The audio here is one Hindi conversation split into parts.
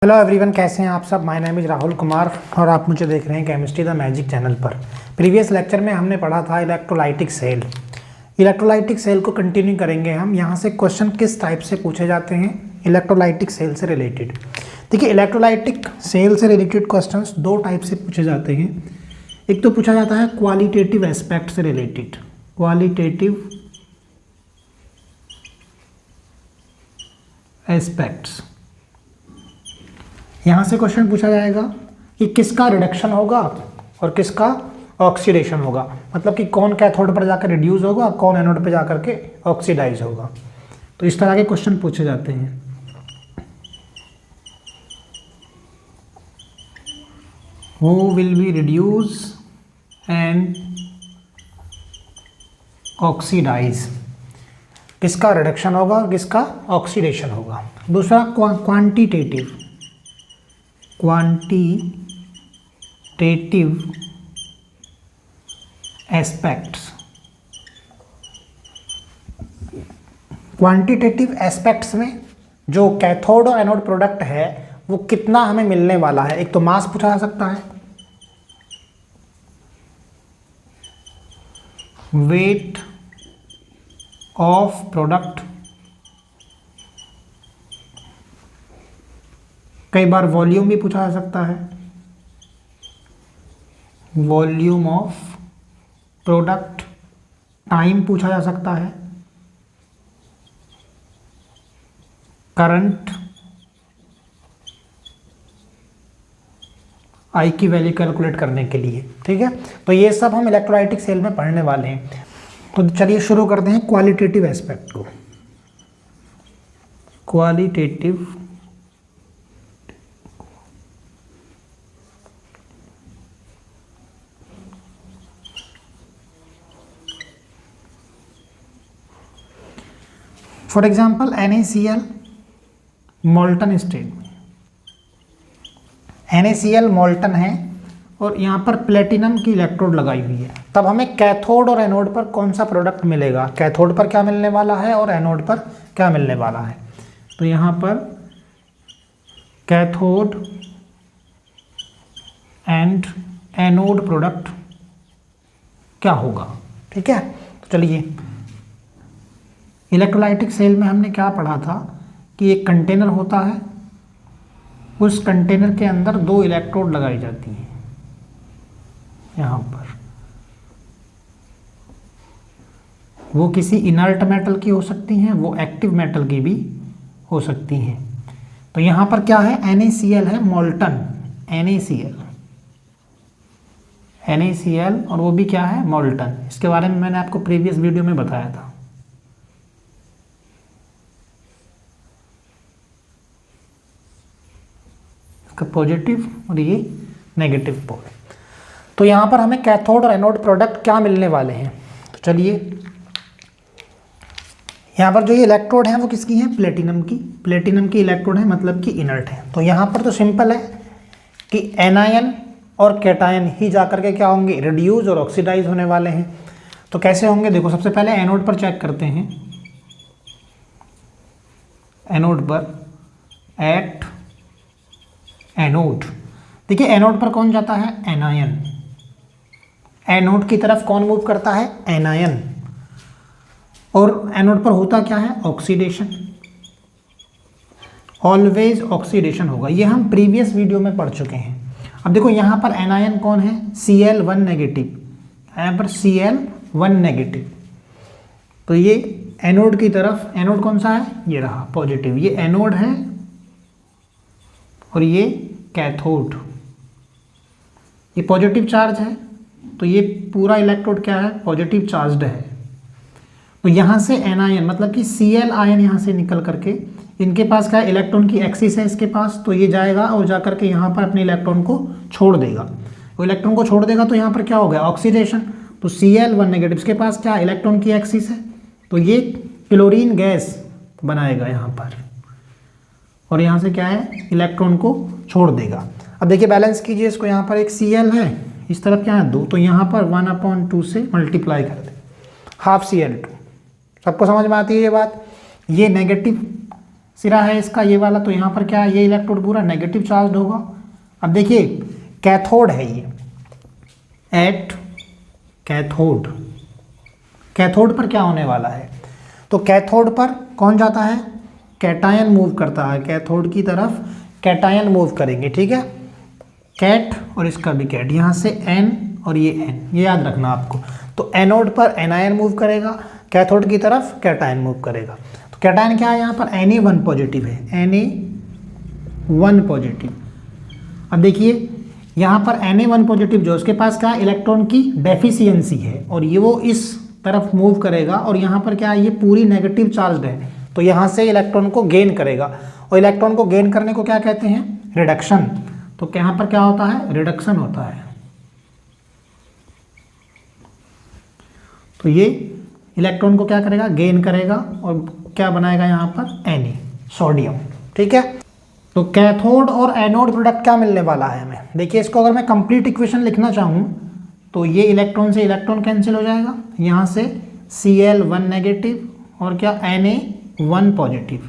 हेलो एवरीवन, कैसे हैं आप सब। My name is Rahul Kumar और आप मुझे देख रहे हैं केमिस्ट्री द मैजिक चैनल पर। प्रीवियस लेक्चर में हमने पढ़ा था इलेक्ट्रोलाइटिक सेल। इलेक्ट्रोलाइटिक सेल को कंटिन्यू करेंगे हम। यहाँ से क्वेश्चन किस टाइप से पूछे जाते हैं इलेक्ट्रोलाइटिक सेल से रिलेटेड। देखिए, इलेक्ट्रोलाइटिक सेल से रिलेटेड क्वेश्चंस दो टाइप से पूछे जाते हैं। एक तो पूछा जाता है क्वालिटेटिव एस्पेक्ट से रिलेटेड, क्वालिटेटिव एस्पेक्ट्स। यहाँ से क्वेश्चन पूछा जाएगा कि किसका रिडक्शन होगा और किसका ऑक्सीडेशन होगा, मतलब कि कौन कैथोड पर जाकर रिड्यूस होगा, कौन एनोड पर जाकर के ऑक्सीडाइज होगा। तो इस तरह के क्वेश्चन पूछे जाते हैं। Who will be reduce and oxidise, किसका रिडक्शन होगा और किसका ऑक्सीडेशन होगा। दूसरा क्वांटिटेटिव एस्पेक्ट्स। क्वांटिटेटिव एस्पेक्ट्स में जो कैथोड और एनोड प्रोडक्ट है वो कितना हमें मिलने वाला है। एक तो मास पूछा जा सकता है, वेट ऑफ प्रोडक्ट, कई बार वॉल्यूम भी पूछा जा सकता है, वॉल्यूम ऑफ प्रोडक्ट। टाइम पूछा जा सकता है, करंट, आई की वैल्यू कैलकुलेट करने के लिए। ठीक है, तो ये सब हम इलेक्ट्रोलाइटिक सेल में पढ़ने वाले हैं। तो चलिए शुरू करते हैं क्वालिटेटिव एस्पेक्ट को। Qualitative for example NaCl molten state में, NaCl मोल्टन है और यहाँ पर प्लेटिनम की इलेक्ट्रोड लगाई हुई है। तब हमें कैथोड और एनोड पर कौन सा प्रोडक्ट मिलेगा, कैथोड पर क्या मिलने वाला है और एनोड पर क्या मिलने वाला है। तो यहाँ पर कैथोड एंड एनोड प्रोडक्ट क्या होगा। ठीक है, तो चलिए, इलेक्ट्रोलाइटिक सेल में हमने क्या पढ़ा था कि एक कंटेनर होता है, उस कंटेनर के अंदर दो इलेक्ट्रोड लगाई जाती हैं। यहाँ पर वो किसी इनर्ट मेटल की हो सकती हैं, वो एक्टिव मेटल की भी हो सकती हैं। तो यहाँ पर क्या है, NaCl है मोल्टन, NaCl और वो भी क्या है, मोल्टन। इसके बारे में मैंने आपको प्रीवियस वीडियो में बताया था। पॉजिटिव और ये नेगेटिव पोल। तो यहाँ पर हमें कैथोड और एनोड प्रोडक्ट क्या मिलने वाले हैं। तो चलिए, यहाँ पर जो ये इलेक्ट्रोड हैं वो किसकी हैं, प्लेटिनम की इलेक्ट्रोड है, मतलब कि इनर्ट है। तो यहाँ पर तो सिंपल है कि एनायन और कैटायन ही जाकर के क्या होंगे, रिड्यूस और ऑक्सीडाइज होने वाले हैं। तो कैसे होंगे, देखो सबसे पहले एनोड पर चेक करते हैं। एनोड पर एट एनोड, देखिए एनोड पर कौन जाता है, एनायन। एनोड की तरफ कौन मूव करता है, एनायन। और एनोड पर होता क्या है, ऑक्सीडेशन। ऑलवेज ऑक्सीडेशन होगा, ये हम प्रीवियस वीडियो में पढ़ चुके हैं। अब देखो यहाँ पर एनायन कौन है, Cl1 नेगेटिव, यहाँ पर Cl1 नेगेटिव। तो ये एनोड की तरफ, एनोड कौन सा है, ये रहा पॉजिटिव, ये एनोड है और ये कैथोड, ये पॉजिटिव चार्ज है। तो ये पूरा इलेक्ट्रोड क्या है, पॉजिटिव चार्ज्ड है। तो यहाँ से एनायन मतलब कि Cl आयन यहाँ से निकल करके, इनके पास क्या है, इलेक्ट्रॉन की एक्सिस है इसके पास, तो ये जाएगा और जा करके यहाँ पर अपने इलेक्ट्रॉन को छोड़ देगा। वो इलेक्ट्रॉन को छोड़ देगा तो यहाँ पर क्या हो गया, ऑक्सीडेशन। तो Cl1 नेगेटिव, इसके पास क्या, इलेक्ट्रॉन की एक्सिस है, तो ये क्लोरीन गैस बनाएगा यहाँ पर और यहाँ से क्या है, इलेक्ट्रॉन को छोड़ देगा। अब देखिए बैलेंस कीजिए इसको, यहाँ पर एक Cl है, इस तरफ क्या है 2, तो यहाँ पर 1/2 से मल्टीप्लाई कर दे, हाफ Cl2। सबको समझ में आती है ये बात। ये नेगेटिव सिरा है इसका ये वाला, तो यहाँ पर क्या है, ये इलेक्ट्रोड पूरा नेगेटिव चार्ज होगा। अब देखिए कैथोड है ये, एट कैथोड, कैथोड पर क्या होने वाला है, तो कैथोड पर कौन जाता है, कैटायन मूव करता है, कैथोड की तरफ कैटायन मूव करेंगे, ठीक है, कैट और इसका भी कैट, यहाँ से एन और ये एन, ये याद रखना आपको। तो एनोड पर एनायन मूव करेगा, कैथोड की तरफ कैटायन मूव करेगा। तो कैटायन क्या है यहाँ पर, Na1 पॉजिटिव है, Na1 पॉजिटिव। अब देखिए यहाँ पर Na1 पॉजिटिव जो उसके पास क्या है, इलेक्ट्रॉन की डेफिशिएंसी है, और ये वो इस तरफ मूव करेगा, और यहाँ पर क्या है, ये पूरी नेगेटिव चार्ज है, तो यहाँ से इलेक्ट्रॉन को गेन करेगा, और इलेक्ट्रॉन को गेन करने को क्या कहते हैं, रिडक्शन। तो यहाँ पर क्या होता है, रिडक्शन होता है। तो ये इलेक्ट्रॉन को क्या करेगा, गेन करेगा, और क्या बनाएगा यहाँ पर, Na, सोडियम, ठीक है। तो कैथोड और एनोड प्रोडक्ट क्या मिलने वाला है हमें, देखिए इसको अगर मैं कंप्लीट इक्वेशन लिखना चाहूँ तो ये इलेक्ट्रॉन से इलेक्ट्रॉन कैंसिल हो जाएगा, यहाँ से Cl1 नेगेटिव और क्या Na1 पॉजिटिव,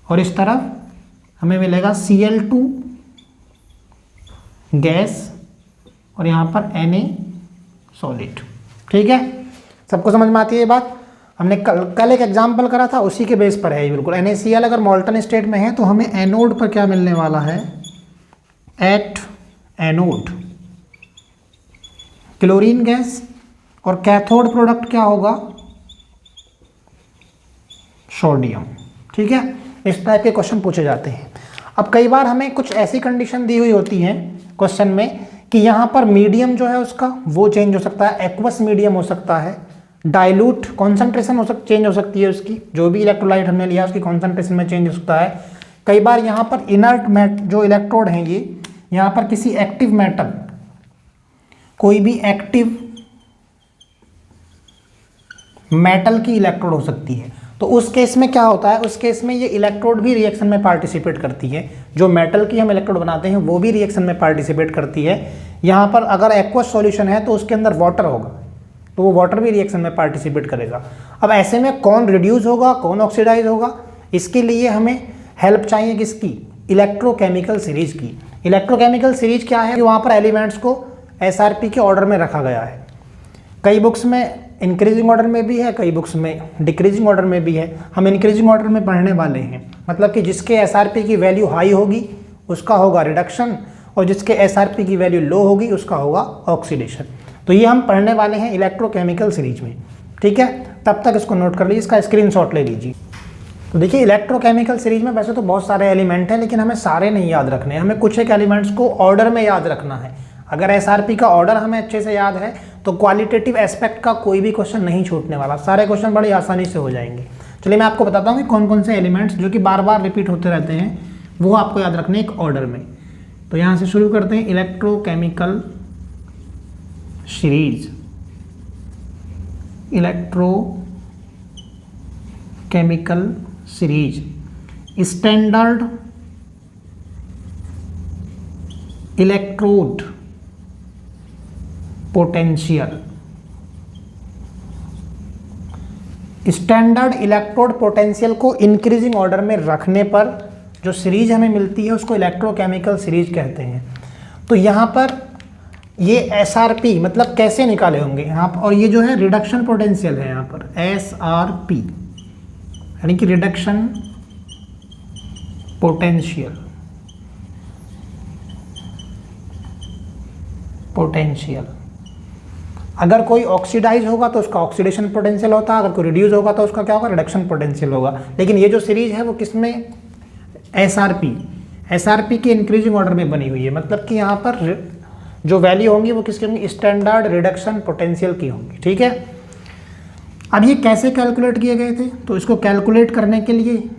और इस तरफ हमें मिलेगा Cl2 गैस और यहाँ पर Na सॉलिड, ठीक है। सबको समझ में आती है ये बात। हमने कल एक एग्जाम्पल करा था, उसी के बेस पर है ये बिल्कुल। NaCl अगर मॉल्टन स्टेट में है तो हमें एनोड पर क्या मिलने वाला है, एट एनोड क्लोरीन गैस, और कैथोड प्रोडक्ट क्या होगा, सोडियम, ठीक है। इस टाइप के क्वेश्चन पूछे जाते हैं। अब कई बार हमें कुछ ऐसी कंडीशन दी हुई होती है क्वेश्चन में कि यहाँ पर मीडियम जो है उसका वो चेंज हो सकता है, एक्वस मीडियम हो सकता है, डाइल्यूट कॉन्सेंट्रेशन चेंज हो सकती है उसकी, जो भी इलेक्ट्रोलाइट हमने लिया उसकी कॉन्सेंट्रेशन में चेंज हो सकता है। कई बार यहाँ पर इनर्ट जो इलेक्ट्रोड हैं ये, यहाँ पर किसी एक्टिव मेटल, कोई भी एक्टिव मेटल की इलेक्ट्रोड हो सकती है, तो उस केस में क्या होता है, उस केस में ये इलेक्ट्रोड भी रिएक्शन में पार्टिसिपेट करती है, जो मेटल की हम इलेक्ट्रोड बनाते हैं वो भी रिएक्शन में पार्टिसिपेट करती है। यहाँ पर अगर एक्वस सॉल्यूशन है तो उसके अंदर वाटर होगा, तो वो वाटर भी रिएक्शन में पार्टिसिपेट करेगा। अब ऐसे में कौन रिड्यूस होगा, कौन ऑक्सीडाइज होगा, इसके लिए हमें हेल्प चाहिए किसकी, इलेक्ट्रोकेमिकल सीरीज की। इलेक्ट्रोकेमिकल सीरीज क्या है कि वहाँ पर एलिमेंट्स को SRP के ऑर्डर में रखा गया है। कई बुक्स में इंक्रीजिंग ऑर्डर में भी है, कई बुक्स में डिक्रीजिंग ऑर्डर में भी है। हम इंक्रीजिंग ऑर्डर में पढ़ने वाले हैं, मतलब कि जिसके SRP की वैल्यू हाई होगी उसका होगा रिडक्शन, और जिसके SRP की वैल्यू लो होगी उसका होगा ऑक्सीडेशन। तो ये हम पढ़ने वाले हैं इलेक्ट्रोकेमिकल सीरीज में, ठीक है। तब तक इसको नोट कर लीजिए, इसका स्क्रीनशॉट ले लीजिए। तो देखिए इलेक्ट्रोकेमिकल सीरीज में वैसे तो बहुत सारे एलिमेंट हैं, लेकिन हमें सारे नहीं याद रखने, हमें कुछ एक एलिमेंट्स को ऑर्डर में याद रखना है। अगर SRP का ऑर्डर हमें अच्छे से याद है तो क्वालिटेटिव एस्पेक्ट का कोई भी क्वेश्चन नहीं छूटने वाला, सारे क्वेश्चन बड़ी आसानी से हो जाएंगे। चलिए मैं आपको बताता हूँ कि कौन कौन से एलिमेंट्स जो कि बार बार रिपीट होते रहते हैं वो आपको याद रखने एक ऑर्डर में। तो यहाँ से शुरू करते हैं, electrochemical series, electrochemical series, standard electrode potential. Standard electrode potential को इंक्रीजिंग ऑर्डर में रखने पर जो सीरीज हमें मिलती है उसको इलेक्ट्रोकेमिकल सीरीज कहते हैं। तो यहाँ पर ये SRP मतलब कैसे निकाले होंगे यहाँ पर, और ये जो है रिडक्शन पोटेंशियल है यहाँ पर SRP, यानी कि रिडक्शन पोटेंशियल, अगर कोई ऑक्सीडाइज होगा तो उसका ऑक्सीडेशन पोटेंशियल होता है, अगर कोई रिड्यूस होगा तो उसका क्या होगा, रिडक्शन पोटेंशियल होगा। लेकिन ये जो सीरीज है वो किसमें, SRP की इंक्रीजिंग ऑर्डर में बनी हुई है, मतलब कि यहाँ पर जो वैल्यू होंगी वो किसकी होंगी, स्टैंडर्ड रिडक्शन पोटेंशियल की होंगी, ठीक है। अब ये कैसे कैलकुलेट किए गए थे, तो इसको कैलकुलेट करने के लिए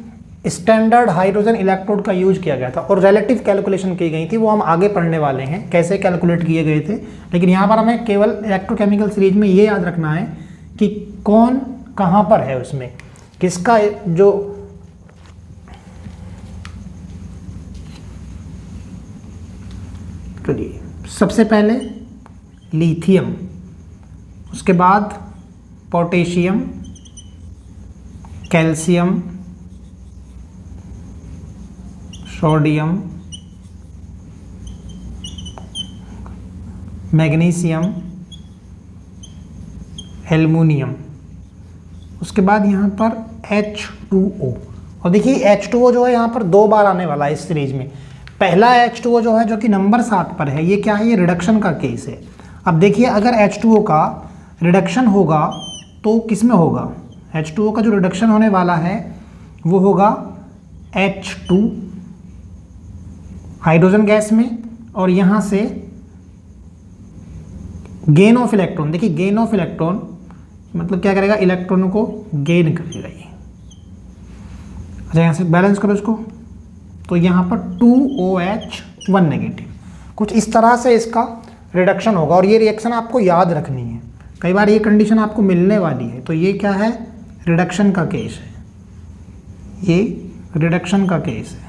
स्टैंडर्ड हाइड्रोजन इलेक्ट्रोड का यूज किया गया था, और रिलेटिव कैलकुलेशन की गई थी, वो हम आगे पढ़ने वाले हैं कैसे कैलकुलेट किए गए थे। लेकिन यहाँ पर हमें केवल इलेक्ट्रोकेमिकल सीरीज में ये याद रखना है कि कौन कहाँ पर है, उसमें किसका जो चलिए सबसे पहले लिथियम, उसके बाद potassium, calcium, sodium, magnesium, aluminium. उसके बाद यहाँ पर H2O, और देखिए H2O जो है यहाँ पर 2 बार आने वाला है इस सीरीज में। पहला H2O जो है, जो कि नंबर 7 पर है, ये क्या है, ये रिडक्शन का केस है। अब देखिए अगर H2O का रिडक्शन होगा तो किस में होगा, H2O का जो रिडक्शन होने वाला है वो होगा H2 हाइड्रोजन गैस में, और यहाँ से गेन ऑफ इलेक्ट्रॉन, देखिए गेन ऑफ इलेक्ट्रॉन मतलब क्या करेगा, इलेक्ट्रॉनों को गेन करेगा ये। अच्छा यहाँ से बैलेंस करो इसको, तो यहाँ पर 2OH1 नेगेटिव, कुछ इस तरह से इसका रिडक्शन होगा। और ये रिएक्शन आपको याद रखनी है, कई बार ये कंडीशन आपको मिलने वाली है। तो ये क्या है, रिडक्शन का केस है, ये रिडक्शन का केस है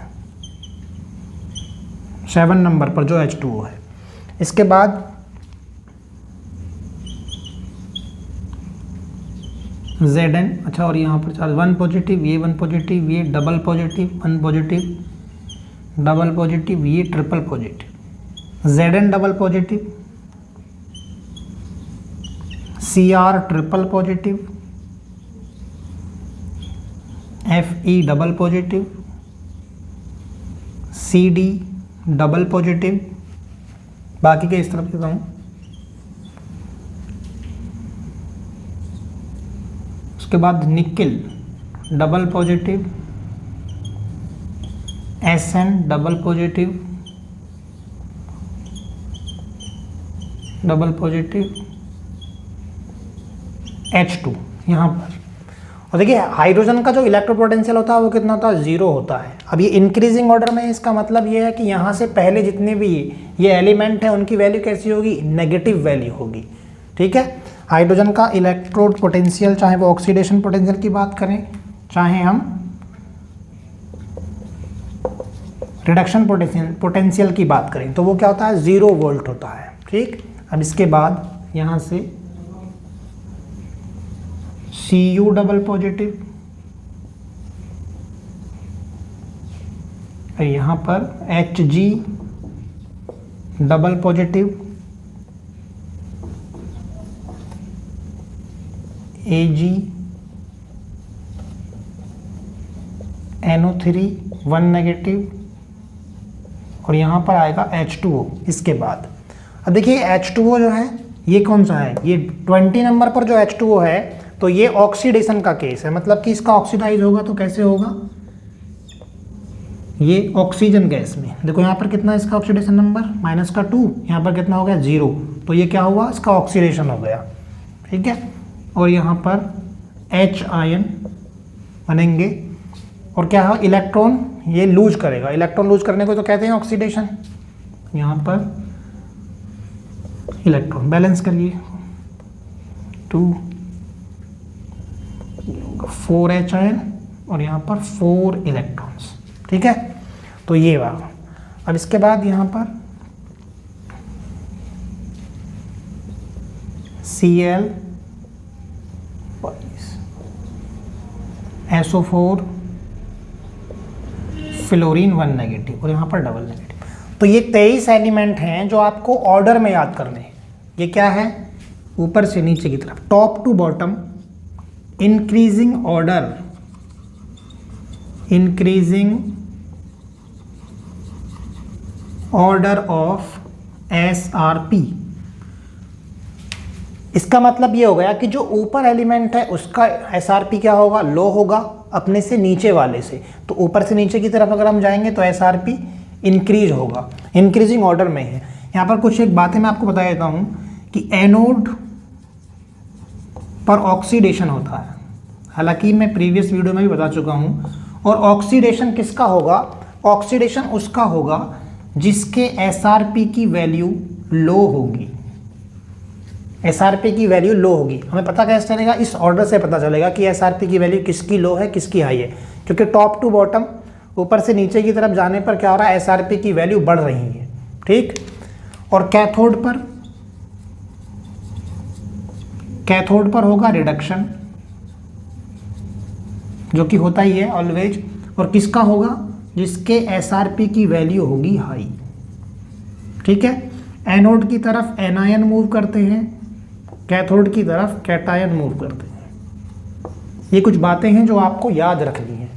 7 नंबर पर जो H2O है। इसके बाद Zn, अच्छा, और यहाँ पर चार्ज 1 पॉजिटिव, ये 1 पॉजिटिव, ये double positive, 1 positive, double positive, ये triple positive, Zn double positive, Cr triple positive, Fe double positive, Cd double positive, बाकी के इस तरफ से हूँ। उसके बाद nickel double positive, Sn double positive, double positive, H2 यहाँ पर। और देखिए हाइड्रोजन का जो इलेक्ट्रोपोटेंशियल होता है वो कितना होता है, 0 होता है। अब ये इंक्रीजिंग ऑर्डर में, इसका मतलब ये है कि यहाँ से पहले जितने भी ये एलिमेंट हैं उनकी वैल्यू कैसी होगी, नेगेटिव वैल्यू होगी। ठीक है, हाइड्रोजन का इलेक्ट्रोड पोटेंशियल, चाहे वो ऑक्सीडेशन पोटेंशियल की बात करें, चाहे हम रिडक्शन पोटेंशियल की बात करें, तो वो क्या होता है, 0 वोल्ट होता है। ठीक, अब इसके बाद यहाँ से Cu डबल पॉजिटिव, यहाँ पर Hg double positive, Ag NO3 1 negative, और यहाँ पर आएगा H2O इसके बाद। अब देखिए H2O जो है ये कौन सा है, ये 20 नंबर पर जो H2O है, तो ये ऑक्सीडेशन का केस है, मतलब कि इसका ऑक्सीडाइज होगा तो कैसे होगा, ये ऑक्सीजन गैस में। देखो यहाँ पर कितना इसका ऑक्सीडेशन नंबर -2, यहाँ पर कितना हो गया 0, तो ये क्या हुआ, इसका ऑक्सीडेशन हो गया। ठीक है, और यहाँ पर H आयन बनेंगे, और क्या है, इलेक्ट्रॉन ये लूज करेगा, इलेक्ट्रॉन लूज करने को तो कहते हैं ऑक्सीडेशन। यहाँ पर इलेक्ट्रॉन बैलेंस करिए, 2 4H आयन, और यहाँ पर 4 इलेक्ट्रॉन्स। ठीक है, तो ये वाला। अब इसके बाद यहाँ पर Cl SO4 फ्लोरीन 1 नेगेटिव, और यहाँ पर डबल नेगेटिव। तो ये 23 एलिमेंट हैं जो आपको ऑर्डर में याद करने हैं। ये क्या है, ऊपर से नीचे की तरफ, top to bottom, increasing order, increasing order of SRP। इसका मतलब ये हो गया कि जो ऊपर एलिमेंट है उसका SRP क्या होगा, लो होगा अपने से नीचे वाले से। तो ऊपर से नीचे की तरफ अगर हम जाएंगे तो SRP इंक्रीज होगा, इंक्रीजिंग ऑर्डर में है। यहाँ पर कुछ एक बातें मैं आपको बता देता हूँ कि एनोड पर ऑक्सीडेशन होता है, हालांकि मैं प्रीवियस वीडियो में भी बता चुका हूँ। और ऑक्सीडेशन किसका होगा, ऑक्सीडेशन उसका होगा जिसके SRP की वैल्यू लो होगी, SRP की वैल्यू लो होगी। हमें पता कैसे चलेगा, इस ऑर्डर से पता चलेगा कि SRP की वैल्यू किसकी लो है किसकी हाई है, क्योंकि टॉप टू बॉटम, ऊपर से नीचे की तरफ जाने पर क्या हो रहा है, SRP की वैल्यू बढ़ रही है। ठीक, और कैथोड पर होगा रिडक्शन, जो कि होता ही है ऑलवेज। और किसका होगा, जिसके SRP की वैल्यू होगी हाई। ठीक है, एनोड की तरफ एनायन मूव करते हैं, कैथोड की तरफ कैटायन मूव करते हैं। ये कुछ बातें हैं जो आपको याद रखनी है,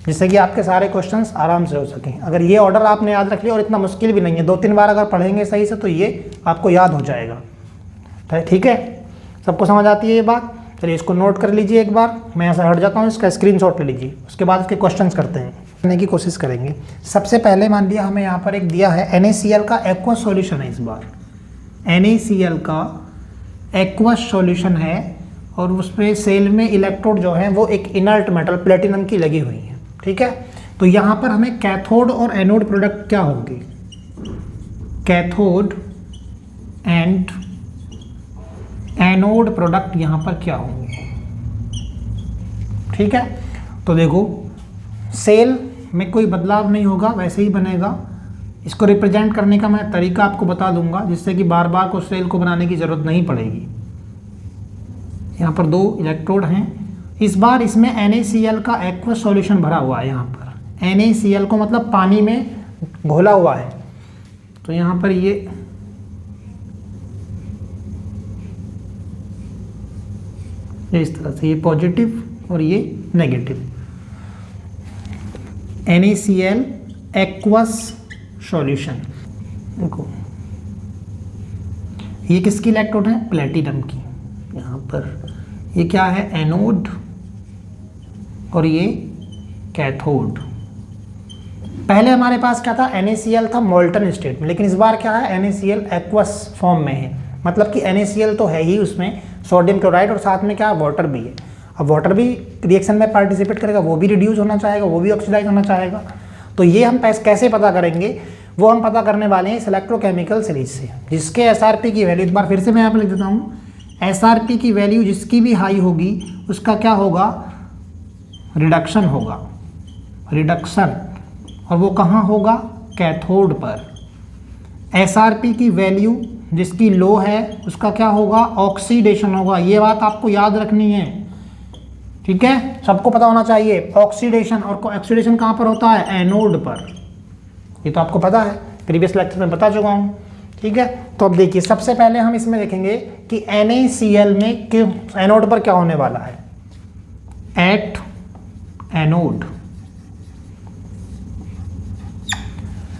जिससे कि आपके सारे क्वेश्चंस आराम से हो सकें। अगर ये ऑर्डर आपने याद रख लिया, और इतना मुश्किल भी नहीं है, 2-3 बार अगर पढ़ेंगे सही से तो ये आपको याद हो जाएगा। ठीक है, सबको समझ आती है ये बात? चलिए इसको नोट कर लीजिए एक बार, मैं यहाँ से हट जाता हूँ, इसका स्क्रीनशॉट ले लीजिए, उसके बाद इसके क्वेश्चंस करते हैं, करने की कोशिश करेंगे। सबसे पहले मान लिया हमें यहाँ पर एक दिया है NaCl का एक्वस सॉल्यूशन है। इस बार NaCl का एक्वस सॉल्यूशन है और उस पर सेल में इलेक्ट्रोड जो है वो एक इनर्ट मेटल प्लेटिनम की लगी हुई है। ठीक है, तो यहाँ पर हमें कैथोड और एनोड प्रोडक्ट क्या होंगे? कैथोड एंड एनोड प्रोडक्ट यहाँ पर क्या होंगे? ठीक है, तो देखो सेल में कोई बदलाव नहीं होगा, वैसे ही बनेगा। इसको रिप्रेजेंट करने का मैं तरीका आपको बता दूंगा, जिससे कि बार बार को सेल को बनाने की ज़रूरत नहीं पड़ेगी। यहाँ पर 2 इलेक्ट्रोड हैं। इस बार इसमें NaCl का एक्वस सॉल्यूशन भरा हुआ है। यहाँ पर NaCl को मतलब पानी में घोला हुआ है। तो यहाँ पर ये इस तरह से, ये पॉजिटिव और ये नेगेटिव। NaCl aqueous solution. देखो ये किसकी इलेक्ट्रोड है? प्लेटिनम की। यहाँ पर ये क्या है? एनोड और ये कैथोड। पहले हमारे पास क्या था? NaCl था मोल्टन स्टेट में, लेकिन इस बार क्या है? NaCl एक्वस फॉर्म में है। मतलब कि NaCl तो है ही उसमें सोडियम क्लोराइड, और साथ में क्या? वाटर भी है। अब वाटर भी रिएक्शन में पार्टिसिपेट करेगा, वो भी रिड्यूस होना चाहेगा, वो भी ऑक्सीडाइज होना चाहेगा। तो ये हम कैसे पता करेंगे? वो हम पता करने वाले हैं इस इलेक्ट्रोकेमिकल सीरीज से, जिसके SRP की वैल्यू, एक बार फिर से मैं यहाँ पर लिख देता हूँ, SRP की वैल्यू जिसकी भी हाई होगी उसका क्या होगा? रिडक्शन होगा, रिडक्शन। और वो कहाँ होगा? कैथोड पर। SRP की वैल्यू जिसकी लो है उसका क्या होगा? ऑक्सीडेशन होगा। ये बात आपको याद रखनी है। ठीक है, सबको पता होना चाहिए ऑक्सीडेशन। और ऑक्सीडेशन कहाँ पर होता है? एनोड पर। ये तो आपको पता है, प्रीवियस लेक्चर में बता चुका हूँ। ठीक है, तो अब देखिए सबसे पहले हम इसमें देखेंगे कि NaCl में क्यों एनोड पर क्या होने वाला है? At anode.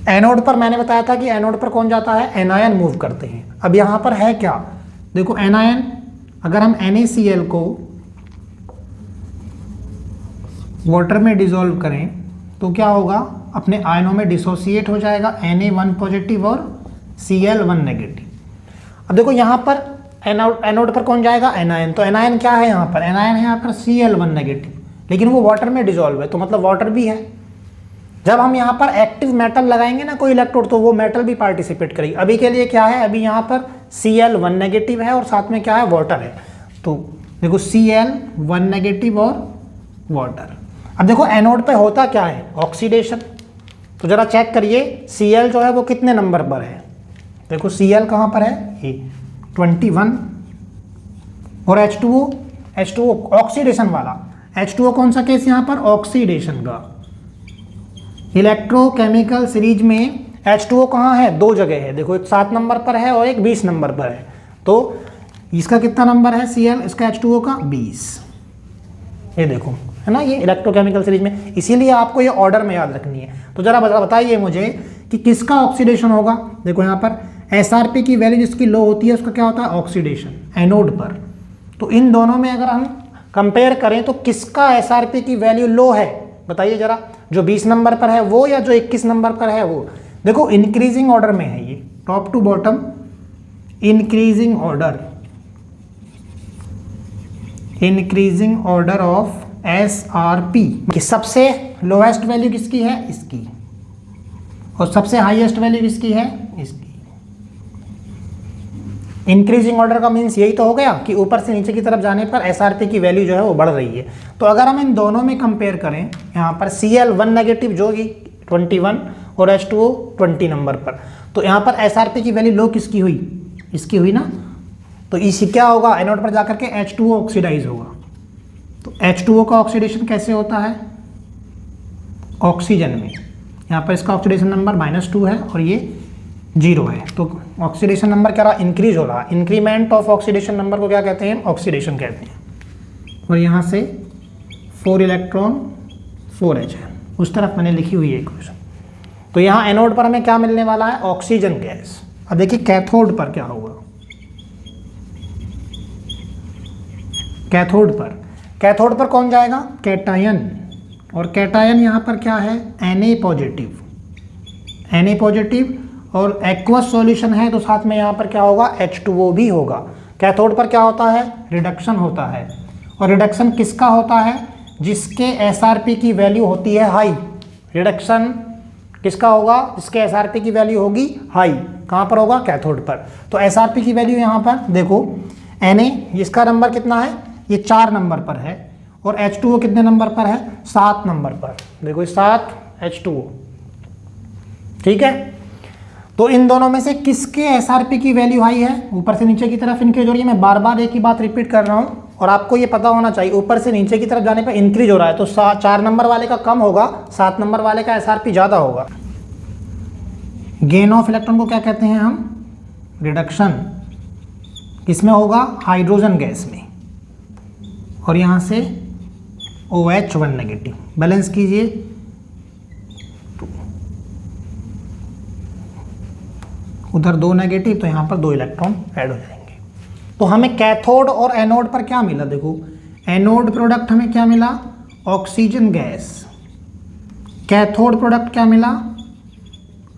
एनोड पर मैंने बताया था कि एनोड पर कौन जाता है? एनायन मूव करते हैं। अब यहाँ पर है क्या? देखो एनायन, अगर हम NaCl को वाटर में डिसॉल्व करें तो क्या होगा? अपने आयनों में डिसोसिएट हो जाएगा, Na1 पॉजिटिव और Cl1 नेगेटिव। अब देखो यहाँ पर एनोड पर कौन जाएगा? एनायन। तो एनायन क्या है यहाँ पर? एनायन है यहाँ पर Cl1 नेगेटिव, लेकिन वो वाटर में डिसॉल्व है, तो मतलब वाटर भी है। जब हम यहाँ पर एक्टिव मेटल लगाएंगे ना कोई इलेक्ट्रोड, तो वो मेटल भी पार्टिसिपेट करेगी। अभी के लिए क्या है? अभी यहाँ पर Cl1 नेगेटिव है और साथ में क्या है? वाटर है। तो देखो Cl1 नेगेटिव और वाटर। अब देखो एनोड पे होता क्या है? ऑक्सीडेशन। तो जरा चेक करिए Cl जो है वो कितने नंबर पर है? देखो Cl कहाँ पर है? ये 21। और H2O ऑक्सीडेशन वाला। H2O कौन सा केस यहाँ पर? ऑक्सीडेशन का। इलेक्ट्रोकेमिकल सीरीज में H2O कहाँ है? 2 जगह है। देखो एक 7 नंबर पर है और एक 20 नंबर पर है। तो इसका कितना नंबर है Cl? इसका H2O का 20। ये देखो है ना, ये इलेक्ट्रोकेमिकल सीरीज में, इसीलिए आपको ये ऑर्डर में याद रखनी है। तो जरा बताइए मुझे कि किसका ऑक्सीडेशन होगा? देखो यहाँ पर SRP की वैल्यू जिसकी लो होती है उसका क्या होता है? ऑक्सीडेशन, एनोड पर। तो इन दोनों में अगर हम कंपेयर करें तो किसका SRP की वैल्यू लो है? बताइए जरा, जो 20 नंबर पर है वो या जो 21 नंबर पर है वो? देखो इंक्रीजिंग ऑर्डर में है ये, top to bottom increasing order of SRP। कि सबसे लोएस्ट वैल्यू किसकी है? इसकी। और सबसे हाईएस्ट वैल्यू किसकी है? इसकी। इंक्रीजिंग ऑर्डर का मीन्स यही तो हो गया कि ऊपर से नीचे की तरफ जाने पर SRP की वैल्यू जो है वो बढ़ रही है। तो अगर हम इन दोनों में कंपेयर करें, यहाँ पर Cl1 नेगेटिव जो कि 21 और H2O 20 नंबर पर, तो यहाँ पर SRP की वैल्यू लो किसकी हुई? इसकी हुई ना। तो इसी क्या होगा? एनोड पर जाकर के H2O ऑक्सीडाइज होगा। तो H2O का ऑक्सीडेशन कैसे होता है? ऑक्सीजन में। यहाँ पर इसका ऑक्सीडेशन नंबर -2 है और ये 0 है, तो ऑक्सीडेशन नंबर क्या रहा, इंक्रीज हो रहा। इंक्रीमेंट ऑफ ऑक्सीडेशन नंबर को क्या कहते हैं, ऑक्सीडेशन कहते हैं। और यहाँ से 4 इलेक्ट्रॉन 4H है, उस तरफ मैंने लिखी हुई है इक्वेशन। तो यहाँ एनोड पर हमें क्या मिलने वाला है, ऑक्सीजन गैस। अब देखिए कैथोड पर क्या होगा, कैथोड पर कौन जाएगा, कैटायन। और कैटायन यहाँ पर क्या है, Na पॉजिटिव और एक्वस सॉल्यूशन है, तो साथ में यहाँ पर क्या होगा, H2O भी होगा। कैथोड पर क्या होता है, रिडक्शन होता है। और रिडक्शन किसका होता है, जिसके SRP की वैल्यू होती है हाई। रिडक्शन किसका होगा, जिसके SRP की वैल्यू होगी हाई। कहाँ पर होगा, कैथोड पर। तो SRP की वैल्यू यहाँ पर देखो, Na इसका नंबर कितना है, ये 4 नंबर पर है, और H2O कितने नंबर पर है, 7 नंबर पर। देखो 7 H2O, ठीक है। तो इन दोनों में से किसके SRP की वैल्यू हाई है, ऊपर से नीचे की तरफ इनके जोड़िए। मैं बार बार एक ही बात रिपीट कर रहा हूँ और आपको ये पता होना चाहिए, ऊपर से नीचे की तरफ जाने पर इंक्रीज हो रहा है, तो 4 नंबर वाले का कम होगा, 7 नंबर वाले का SRP ज़्यादा होगा। गेन ऑफ इलेक्ट्रॉन को क्या कहते हैं हम, रिडक्शन। किसमें होगा, हाइड्रोजन गैस में। और यहाँ से OH1 नेगेटिव, बैलेंस कीजिए, उधर 2 नेगेटिव, तो यहाँ पर 2 इलेक्ट्रॉन ऐड हो जाएंगे। तो हमें कैथोड और एनोड पर क्या मिला, देखो एनोड प्रोडक्ट हमें क्या मिला, ऑक्सीजन गैस। कैथोड प्रोडक्ट क्या मिला,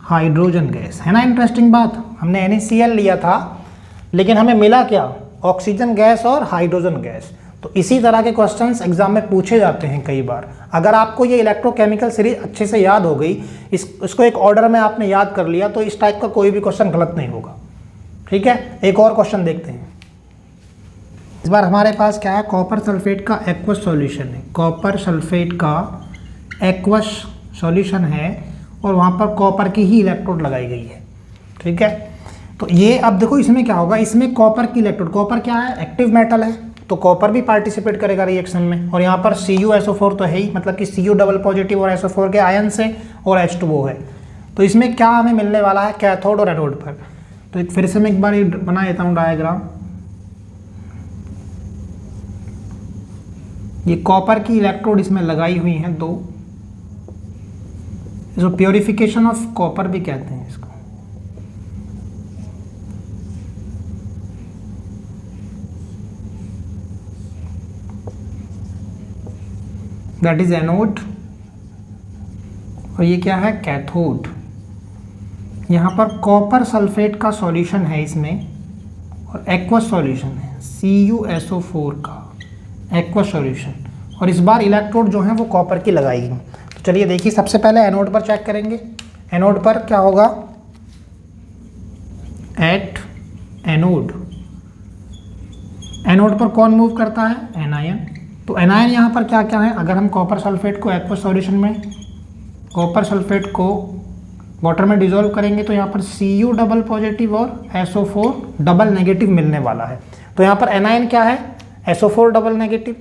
हाइड्रोजन गैस। है ना इंटरेस्टिंग बात, हमने NaCl लिया था लेकिन हमें मिला क्या, ऑक्सीजन गैस और हाइड्रोजन गैस। तो इसी तरह के क्वेश्चंस एग्जाम में पूछे जाते हैं कई बार। अगर आपको ये इलेक्ट्रोकेमिकल सीरीज अच्छे से याद हो गई, इसको एक ऑर्डर में आपने याद कर लिया, तो इस टाइप का कोई भी क्वेश्चन गलत नहीं होगा। ठीक है, एक और क्वेश्चन देखते हैं। इस बार हमारे पास क्या है, कॉपर सल्फेट का एक्वस सॉल्यूशन है। कॉपर सल्फेट का एक्वस सॉल्यूशन है और वहाँ पर कॉपर की ही इलेक्ट्रोड लगाई गई है। ठीक है, तो ये अब देखो इसमें क्या होगा, इसमें कॉपर की इलेक्ट्रोड, कॉपर क्या है, एक्टिव मेटल है, तो कॉपर भी पार्टिसिपेट करेगा रिएक्शन में। और यहाँ पर CuSO4 तो है ही, मतलब कि Cu डबल पॉजिटिव और SO4 के आयन से, और H2O है। तो इसमें क्या हमें मिलने वाला है, कैथोड और एनोड पर। तो एक फिर से मैं एक बार बना देता हूँ डायग्राम। ये कॉपर की इलेक्ट्रोड इसमें लगाई हुई हैं 2, इसको प्योरिफिकेशन ऑफ कॉपर भी कहते हैं इसको। दैट इज एनोड, और ये क्या है, कैथोड। यहाँ पर कॉपर सल्फेट का सॉल्यूशन है इसमें, और एक्वस सॉल्यूशन है CuSO4 का एक्वस सॉल्यूशन। और इस बार इलेक्ट्रोड जो है वो कॉपर की लगाई है। तो चलिए देखिए, सबसे पहले एनोड पर चेक करेंगे। एनोड पर क्या होगा, एट एनोड, एनोड पर कौन मूव करता है, एनायन। तो एनायन यहाँ पर क्या क्या है, अगर हम कॉपर सल्फेट को एक्वस सॉल्यूशन में, कॉपर सल्फेट को वाटर में डिसॉल्व करेंगे, तो यहाँ पर Cu डबल पॉजिटिव और SO4 डबल नेगेटिव मिलने वाला है। तो यहाँ पर एनायन क्या है, SO4 डबल नेगेटिव।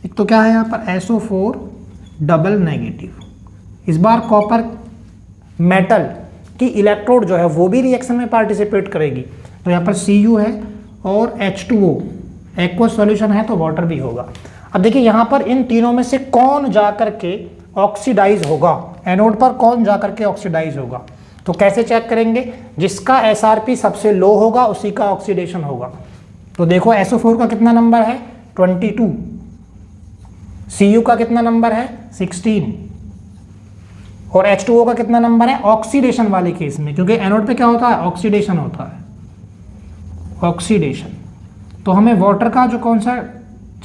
एक तो क्या है यहाँ पर SO4 डबल नेगेटिव। इस बार कॉपर मेटल की इलेक्ट्रोड जो है वो भी रिएक्शन में पार्टिसिपेट करेगी। तो यहाँ पर Cu है और H2O एक्वस सॉल्यूशन है, तो वाटर भी होगा। अब देखिए यहाँ पर इन तीनों में से कौन जाकर के ऑक्सीडाइज होगा, एनोड पर कौन जाकर के ऑक्सीडाइज होगा। तो कैसे चेक करेंगे, जिसका SRP सबसे लो होगा उसी का ऑक्सीडेशन होगा। तो देखो SO4 का कितना नंबर है, 22, Cu का कितना नंबर है, 16, और H2O का कितना नंबर है, ऑक्सीडेशन वाले केस में, क्योंकि एनोड पे क्या होता है, ऑक्सीडेशन होता है, ऑक्सीडेशन। तो हमें वाटर का जो कौन सा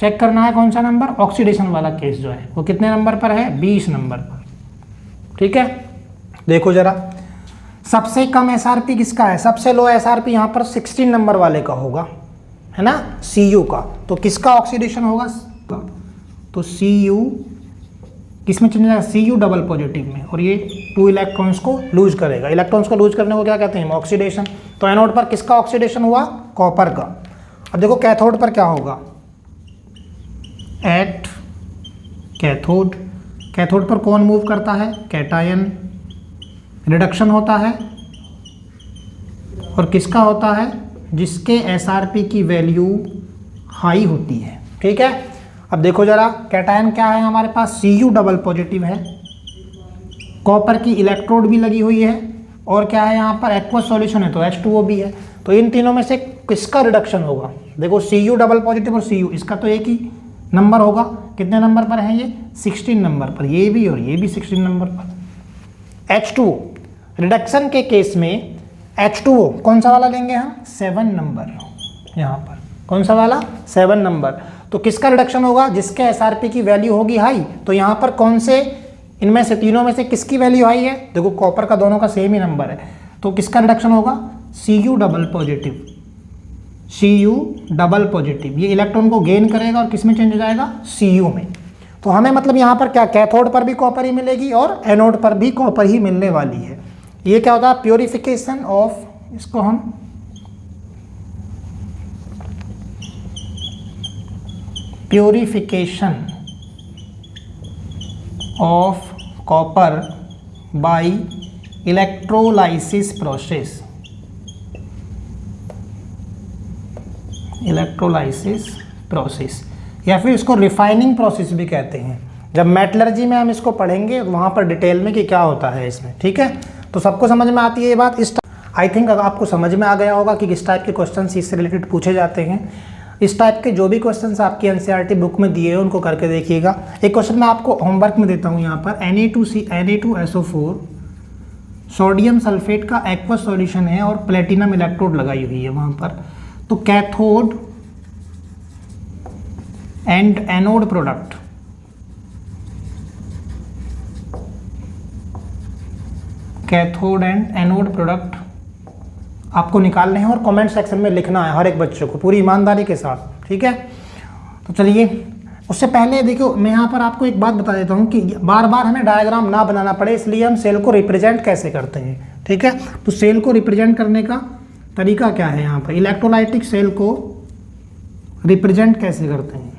चेक करना है, कौन सा नंबर, ऑक्सीडेशन वाला केस जो है वो कितने नंबर पर है, 20 नंबर पर। ठीक है, देखो जरा, सबसे कम SRP किसका है, सबसे लो SRP यहाँ पर 16 नंबर वाले का होगा, है ना, Cu का। तो किसका ऑक्सीडेशन होगा, तो Cu किस में चले जाएगा, Cu डबल पॉजिटिव में, और ये 2 इलेक्ट्रॉन्स को लूज करेगा। इलेक्ट्रॉन्स को लूज करने को क्या कहते हैं, ऑक्सीडेशन। तो एनोड पर किसका ऑक्सीडेशन हुआ, कॉपर का। अब देखो कैथोड पर क्या होगा, एट कैथोड, कैथोड पर कौन मूव करता है, कैटायन। रिडक्शन होता है और किसका होता है, जिसके एसआरपी की वैल्यू हाई होती है। ठीक है, अब देखो जरा, कैटायन क्या है हमारे पास, Cu डबल पॉजिटिव है, कॉपर की इलेक्ट्रोड भी लगी हुई है, और क्या है यहाँ पर एक्वस सॉल्यूशन है तो H2O भी है। तो इन तीनों में से किसका रिडक्शन होगा, देखो Cu डबल पॉजिटिव और Cu, इसका तो एक ही नंबर होगा। कितने नंबर पर है ये, 16 नंबर पर, ये भी और ये भी 16 नंबर पर। H2O रिडक्शन के केस में H2O कौन सा वाला लेंगे हम, 7 नंबर, यहाँ पर कौन सा वाला, 7 नंबर। तो किसका रिडक्शन होगा, जिसके एसआरपी की वैल्यू होगी हाई। तो यहाँ पर कौन से, इनमें से तीनों में से किसकी वैल्यू हाई है, देखो कॉपर का दोनों का सेम ही नंबर है, तो किसका रिडक्शन होगा, Cu double positive, Cu double positive. ये इलेक्ट्रॉन को गेन करेगा और किस में चेंज हो जाएगा, Cu में। तो हमें मतलब यहाँ पर क्या, कैथोड पर भी कॉपर ही मिलेगी और एनोड पर भी कॉपर ही मिलने वाली है। ये क्या होता है, प्योरिफिकेशन ऑफ, इसको हम purification of copper by electrolysis process, electrolysis process, या फिर इसको रिफाइनिंग प्रोसेस भी कहते हैं। जब मेटलर्जी में हम इसको पढ़ेंगे वहाँ पर डिटेल में कि क्या होता है इसमें। ठीक है, तो सबको समझ में आती है ये बात। इस आई थिंक आपको समझ में आ गया होगा कि किस टाइप के क्वेश्चन इससे रिलेटेड पूछे जाते हैं। इस टाइप के जो भी क्वेश्चंस आपकी एनसीईआरटी बुक में दिए हैं उनको करके देखिएगा। एक क्वेश्चन मैं आपको होमवर्क में देता हूँ यहाँ पर, Na2SO4 सोडियम सल्फेट का एक्वस सॉल्यूशन है और प्लेटिनम इलेक्ट्रोड लगाई हुई है वहाँ पर। तो cathode and anode product, cathode and anode product आपको निकालने हैं और कमेंट सेक्शन में लिखना है हर एक बच्चे को पूरी ईमानदारी के साथ। ठीक है, तो चलिए, उससे पहले देखो मैं यहाँ पर आपको एक बात बता देता हूँ कि बार बार हमें डायग्राम ना बनाना पड़े, इसलिए हम सेल को रिप्रेजेंट कैसे करते हैं। ठीक है, तो सेल को रिप्रेजेंट करने का तरीका क्या है, यहाँ पर इलेक्ट्रोलाइटिक सेल को रिप्रेजेंट कैसे करते हैं।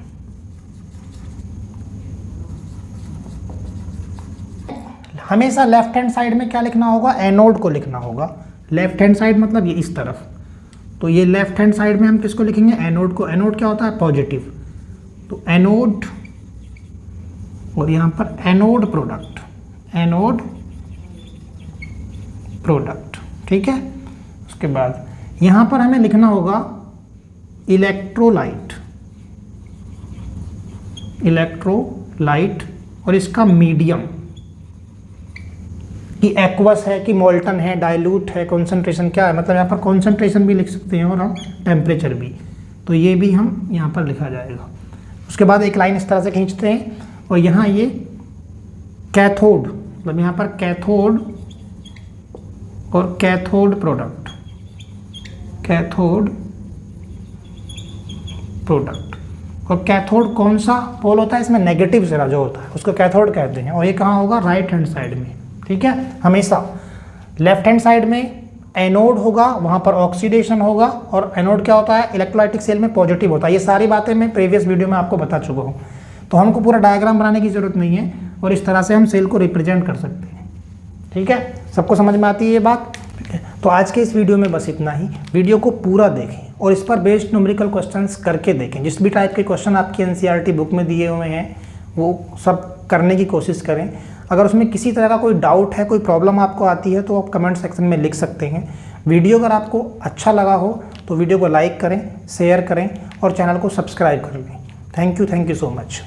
हमेशा लेफ्ट हैंड साइड में क्या लिखना होगा, एनोड को लिखना होगा। लेफ्ट हैंड साइड मतलब ये इस तरफ, तो ये लेफ्ट हैंड साइड में हम किसको लिखेंगे, एनोड को। एनोड क्या होता है, पॉजिटिव, तो एनोड, और यहाँ पर एनोड प्रोडक्ट, एनोड प्रोडक्ट। ठीक है, उसके बाद यहाँ पर हमें लिखना होगा इलेक्ट्रोलाइट, इलेक्ट्रोलाइट, और इसका मीडियम कि एक्वस है कि मोल्टन है, डाइल्यूट है, कॉन्सेंट्रेशन क्या है, मतलब यहाँ पर कॉन्सेंट्रेशन भी लिख सकते हैं और हम टेम्परेचर भी, तो ये भी हम यहाँ पर लिखा जाएगा। उसके बाद एक लाइन इस तरह से खींचते हैं और यहाँ ये कैथोड, मतलब यहाँ पर कैथोड और कैथोड प्रोडक्ट, कैथोड प्रोडक्ट। और कैथोड कौन सा पोल होता है इसमें, नेगेटिव जरा जो होता है उसको कैथोड कहते हैं, और ये कहाँ होगा, राइट हैंड साइड में। ठीक है, हमेशा लेफ्ट हैंड साइड में एनोड होगा, वहाँ पर ऑक्सीडेशन होगा, और एनोड क्या होता है, इलेक्ट्रोलाइटिक सेल में पॉजिटिव होता है। ये सारी बातें मैं प्रीवियस वीडियो में आपको बता चुका हूँ, तो हमको पूरा डायग्राम बनाने की ज़रूरत नहीं है, और इस तरह से हम सेल को रिप्रेजेंट कर सकते हैं। ठीक है, सबको समझ में आती है ये बात। तो आज के इस वीडियो में बस इतना ही। वीडियो को पूरा देखें और इस पर बेस्ड न्यूमेरिकल क्वेश्चंस करके देखें। जिस भी टाइप के क्वेश्चन आपकी एनसीईआरटी बुक में दिए हुए हैं वो सब करने की कोशिश करें। अगर उसमें किसी तरह का कोई डाउट है, कोई प्रॉब्लम आपको आती है, तो आप कमेंट सेक्शन में लिख सकते हैं। वीडियो अगर आपको अच्छा लगा हो तो वीडियो को लाइक करें, शेयर करें और चैनल को सब्सक्राइब कर लें। Thank you so much.